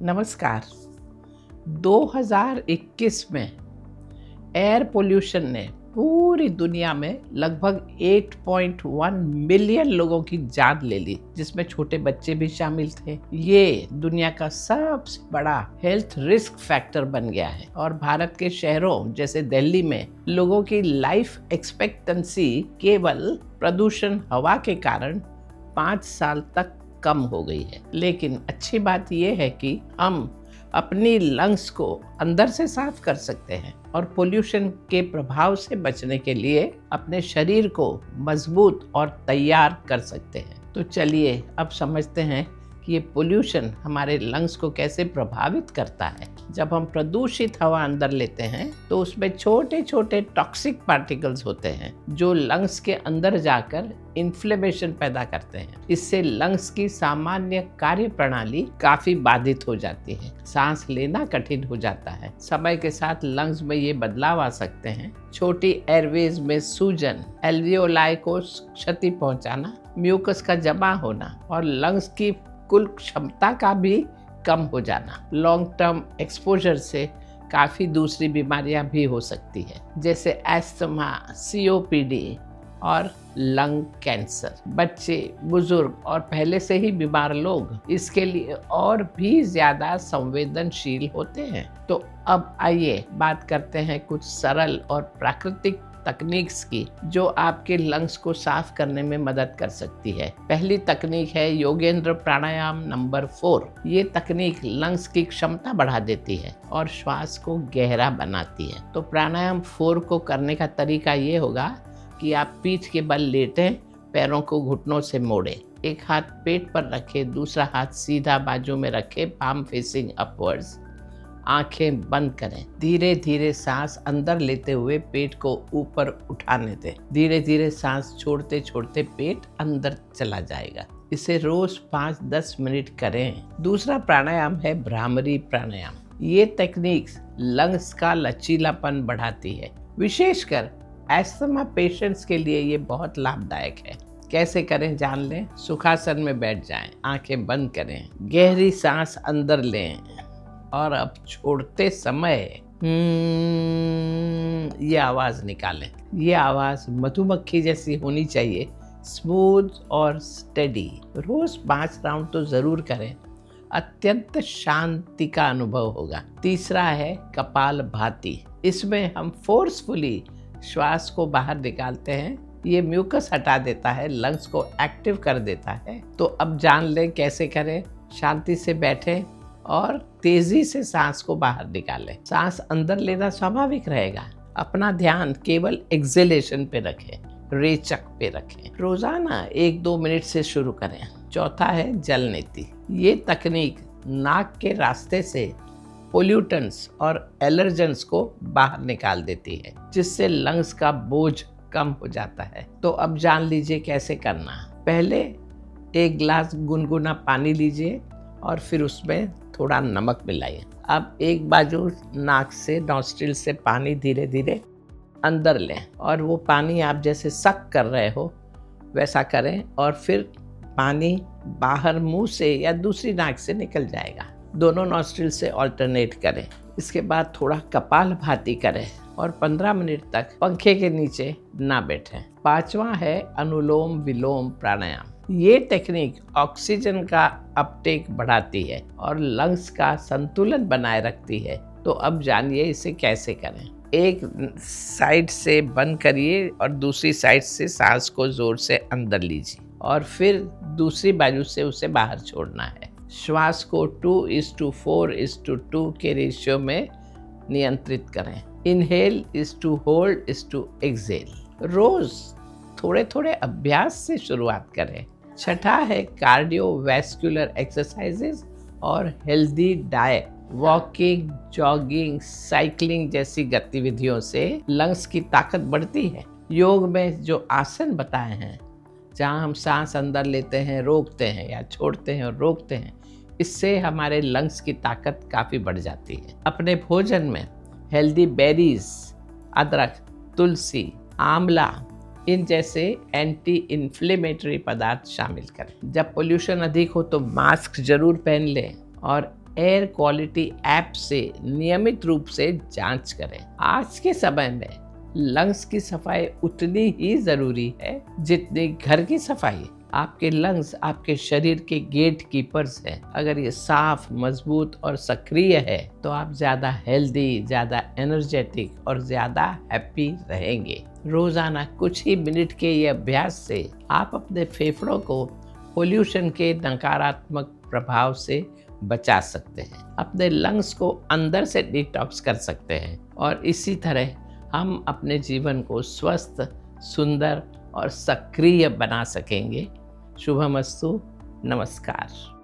नमस्कार। 2021 में air pollution ने पूरी दुनिया में लगभग 8.1 मिलियन लोगों की जान ले ली, जिसमें छोटे बच्चे भी शामिल थे। ये दुनिया का सबसे बड़ा हेल्थ रिस्क फैक्टर बन गया है और भारत के शहरों जैसे दिल्ली में लोगों की लाइफ एक्सपेक्टेंसी केवल प्रदूषण हवा के कारण 5 साल तक कम हो गई है। लेकिन अच्छी बात यह है कि हम अपनी लंग्स को अंदर से साफ कर सकते हैं और पोल्यूशन के प्रभाव से बचने के लिए अपने शरीर को मजबूत और तैयार कर सकते हैं। तो चलिए अब समझते हैं कि ये पोल्यूशन हमारे लंग्स को कैसे प्रभावित करता है। जब हम प्रदूषित हवा अंदर लेते हैं तो उसमें छोटे छोटे टॉक्सिक पार्टिकल्स होते हैं जो लंग्स के अंदर जाकर इन्फ्लेमेशन पैदा करते हैं। इससे लंग्स की सामान्य कार्य प्रणाली काफी बाधित हो जाती है, सांस लेना कठिन हो जाता है। समय के साथ लंग्स में ये बदलाव आ सकते हैं। छोटी एयरवेज में सूजन, एल्वियोलाई को क्षति पहुंचाना, म्यूकस का जमा होना और लंग्स की कुल क्षमता का भी कम हो जाना। लॉन्ग टर्म एक्सपोजर से काफ़ी दूसरी बीमारियां भी हो सकती है, जैसे एस्थमा, COPD और लंग कैंसर। बच्चे, बुजुर्ग और पहले से ही बीमार लोग इसके लिए और भी ज़्यादा संवेदनशील होते हैं। तो अब आइए बात करते हैं कुछ सरल और प्राकृतिक तकनीक्स की जो आपके लंग्स को साफ करने में मदद कर सकती है। पहली तकनीक है योगेंद्र प्राणायाम नंबर 4। ये तकनीक लंग्स की क्षमता बढ़ा देती है और श्वास को गहरा बनाती है। तो प्राणायाम 4 को करने का तरीका ये होगा कि आप पीठ के बल लेटें, पैरों को घुटनों से मोड़ें, एक हाथ पेट पर रखें, दूसरा हाथ सीधा बाजू में रखें, पाम फेसिंग अपवर्ड्स। आंखें बंद करें। धीरे धीरे सांस अंदर लेते हुए पेट को ऊपर उठाने दें। धीरे धीरे सांस छोड़ते छोड़ते पेट अंदर चला जाएगा। इसे रोज 5-10 मिनट करें। दूसरा प्राणायाम है भ्रामरी प्राणायाम। ये तकनीक लंग्स का लचीलापन बढ़ाती है। विशेषकर एस्थमा पेशेंट्स के लिए ये बहुत लाभदायक है। कैसे करें जान लें। सुखासन में बैठ जाएं, आंखें बंद करें, गहरी सांस अंदर लें और अब छोड़ते समय ये आवाज़ निकालें। ये आवाज़ मधुमक्खी जैसी होनी चाहिए, स्मूथ और स्टेडी। रोज 5 राउंड तो ज़रूर करें, अत्यंत शांति का अनुभव होगा। तीसरा है कपालभाति। इसमें हम फोर्सफुली श्वास को बाहर निकालते हैं। ये म्यूकस हटा देता है, लंग्स को एक्टिव कर देता है। तो अब जान लें कैसे करें। शांति से बैठें और तेजी से सांस को बाहर निकालें। सांस अंदर लेना स्वाभाविक रहेगा। अपना ध्यान केवल एक्सहेलेशन पे रखें, रेचक पे रखें। रोजाना 1-2 मिनट से शुरू करें। चौथा है जल नीति। ये तकनीक नाक के रास्ते से पोल्यूटेंट्स और एलर्जेंस को बाहर निकाल देती है, जिससे लंग्स का बोझ कम हो जाता है। तो अब जान लीजिए कैसे करना। पहले 1 गिलास गुनगुना पानी लीजिए और फिर उसमें थोड़ा नमक मिलाइए। अब एक बाजू नाक से, नॉस्ट्रिल से पानी धीरे धीरे अंदर लें और वो पानी आप जैसे सक कर रहे हो वैसा करें और फिर पानी बाहर मुंह से या दूसरी नाक से निकल जाएगा। दोनों नॉस्ट्रिल से ऑल्टरनेट करें। इसके बाद थोड़ा कपालभाति करें और 15 मिनट तक पंखे के नीचे ना बैठें। 5वां है अनुलोम विलोम प्राणायाम। ये टेक्निक ऑक्सीजन का अपटेक बढ़ाती है और लंग्स का संतुलन बनाए रखती है। तो अब जानिए इसे कैसे करें। एक साइड से बंद करिए और दूसरी साइड से सांस को जोर से अंदर लीजिए और फिर दूसरी बाजू से उसे बाहर छोड़ना है। श्वास को 2:4:2 के रेशियो में नियंत्रित करें। Inhale is to hold is to exhale. रोज थोड़े थोड़े अभ्यास से शुरुआत करें। छठा है कार्डियोवैस्कुलर एक्सरसाइजेस और healthy diet. Walking, jogging, cycling जैसी गतिविधियों से लंग्स की ताकत बढ़ती है। योग में जो आसन बताए हैं, जहाँ हम सांस अंदर लेते हैं, रोकते हैं या छोड़ते हैं और रोकते हैं, इससे हमारे लंग्स की ताकत काफ़ी बढ़ जाती है। अपने भोजन में हेल्दी बेरीज, अदरक, तुलसी, आंवला, इन जैसे एंटी इन्फ्लेमेटरी पदार्थ शामिल करें। जब पोल्यूशन अधिक हो तो मास्क जरूर पहन लें और एयर क्वालिटी ऐप से नियमित रूप से जांच करें। आज के समय में लंग्स की सफाई उतनी ही ज़रूरी है जितनी घर की सफाई। आपके लंग्स आपके शरीर के गेट कीपर्स हैं। अगर ये साफ, मजबूत और सक्रिय है तो आप ज़्यादा हेल्दी, ज़्यादा एनर्जेटिक और ज़्यादा हैप्पी रहेंगे। रोज़ाना कुछ ही मिनट के ये अभ्यास से आप अपने फेफड़ों को पोल्यूशन के नकारात्मक प्रभाव से बचा सकते हैं, अपने लंग्स को अंदर से डिटॉक्स कर सकते हैं और इसी तरह हम अपने जीवन को स्वस्थ, सुंदर और सक्रिय बना सकेंगे। शुभमस्तु। नमस्कार।